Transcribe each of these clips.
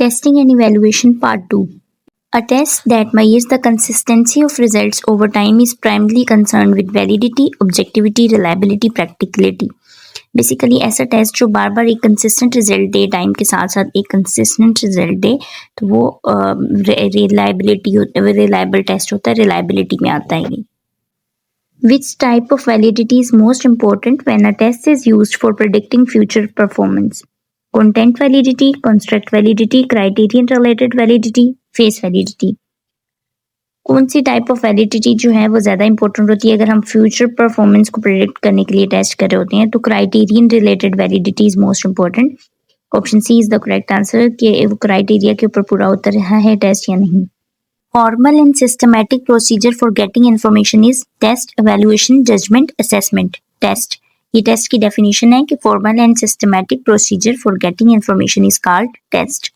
Testing and Evaluation Part 2. A test that measures the consistency of results over time is primarily concerned with validity, objectivity, reliability, practicality. Basically ऐसा test जो बार बार एक consistent result दे, time के साथ साथ एक consistent result दे, तो वो reliable test होता है, रिलायबिलिटी में आता है ये. Which type of validity is most important when a test is used for predicting future performance? Content validity, construct validity, criterion related validity, face validity. कौन सी टाइप ऑफ वैलिडिटी जो है वो ज़्यादा इंपॉर्टेंट होती है अगर हम फ्यूचर परफॉर्मेंस को प्रेडिक्ट करने के लिए टेस्ट कर रहे होते हैं? तो criterion related validity is most important. Option C is the correct answer कि वो क्राइटेरिया के ऊपर पूरा उतर रहा है टेस्ट या नहीं. Formal and systematic procedure for getting information is test, evaluation, judgement, assessment. Test, ये टेस्ट की डेफिनेशन है कि formal and systematic procedure for getting information is called test.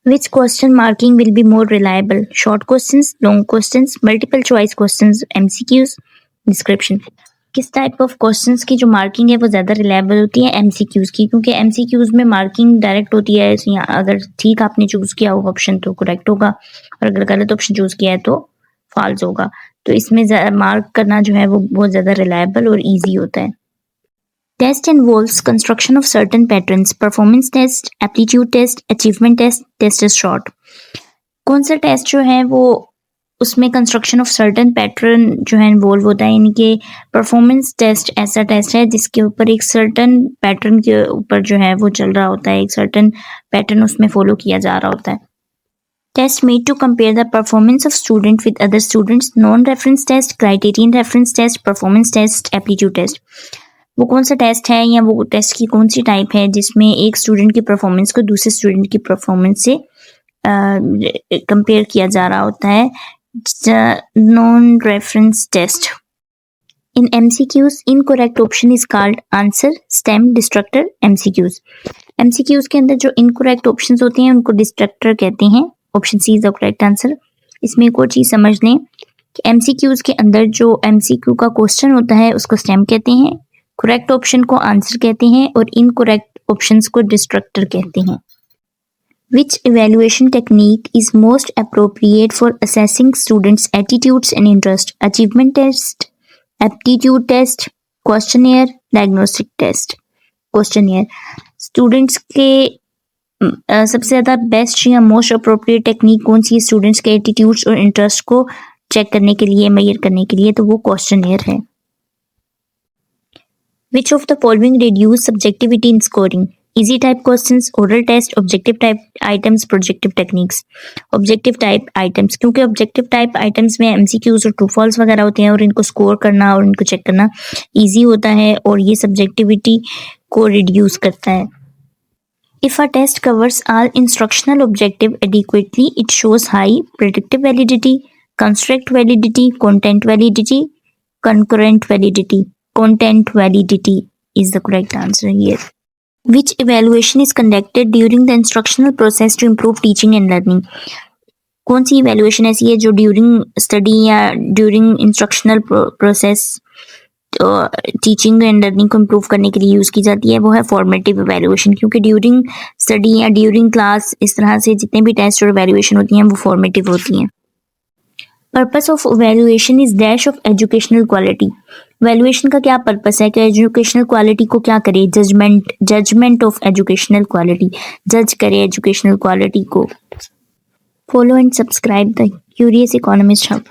Which question marking will be more reliable? Short questions, long questions, multiple choice questions, MCQs, description. किस type of questions की जो marking है वो ज़्यादा reliable होती है? MCQs की, क्योंकि MCQs में मार्किंग डायरेक्ट होती है. अगर ठीक आपने चूज़ किया हो ऑप्शन तो करेक्ट होगा, और अगर गलत ऑप्शन चूज़ किया है तो फॉल्स होगा. तो इसमें मार्क करना जो है वो बहुत ज़्यादा रिलायबल और ईजी होता है. Test involves construction of certain patterns. Performance test, aptitude test, achievement test, test is short. कौन सा टेस्ट जो है वो उसमें कंस्ट्रक्शन ऑफ सर्टन पैटर्न जो है इन्वॉल्व होता है. यानी कि परफॉर्मेंस टेस्ट ऐसा टेस्ट है जिसके ऊपर एक सर्टन पैटर्न के ऊपर जो है वो चल रहा होता है, एक सर्टन पैटर्न उसमें फॉलो किया जा रहा होता है. Test made to compare the performance of student with other students. Non-reference test, criterion reference test, performance test, aptitude test. वो कौन सा टेस्ट है या वो टेस्ट की कौन सी टाइप है जिसमें एक स्टूडेंट की परफॉर्मेंस को दूसरे स्टूडेंट की परफॉर्मेंस से कंपेयर किया जा रहा होता है? Non reference test. In MCQs, incorrect option is called answer, stem, distractor, MCQs. MCQs के अंदर जो इनकरेक्ट ऑप्शंस होते हैं उनको डिस्ट्रक्टर कहते हैं. Option C is the correct answer. इसमें एक और चीज समझ लें कि MCQs के अंदर जो MCQ का क्वेश्चन होता है उसको स्टेम कहते हैं, करेक्ट ऑप्शन को आंसर कहते हैं और इनकरेक्ट ऑप्शंस को डिस्ट्रक्टर कहते हैं. Which evaluation technique is most appropriate for assessing students attitudes and interest? Achievement test, aptitude test, questionnaire, diagnostic test. Questionnaire. Students के सबसे ज़्यादा बेस्ट या मोस्ट अप्रोप्रिएट टेक्निक कौन सी है स्टूडेंट्स के एटीट्यूड्स और इंटरेस्ट को चेक करने के लिए, मेजर करने के लिए? तो वो क्वेश्चनियर है. Which of the following reduce subjectivity in scoring? Easy type questions, oral test, objective type items, projective techniques. Objective type items, क्योंकि objective type items में MCQs और true false वगैरह होते हैं और इनको स्कोर करना और इनको चेक करना easy होता है और ये subjectivity को reduce करता है. If a test covers all instructional objective adequately, it shows high predictive validity, construct validity, content validity, concurrent validity. Content validity is the correct answer here. Which evaluation is conducted during the instructional process to improve teaching and learning? कौन सी evaluation ऐसी है जो during study या during instructional process teaching and learning को improve करने के लिए use की जाती है? वो है फॉर्मेटिव evaluation, क्योंकि ड्यूरिंग स्टडी या ड्यूरिंग क्लास इस तरह से जितने भी टेस्ट और evaluation होती हैं वो फॉर्मेटिव होती हैं. Purpose of evaluation is dash of educational quality. Valuation का क्या पर्पस है कि एजुकेशनल क्वालिटी को क्या करे? जजमेंट ऑफ एजुकेशनल क्वालिटी, जज करे एजुकेशनल क्वालिटी को. Follow and subscribe the curious economist hub.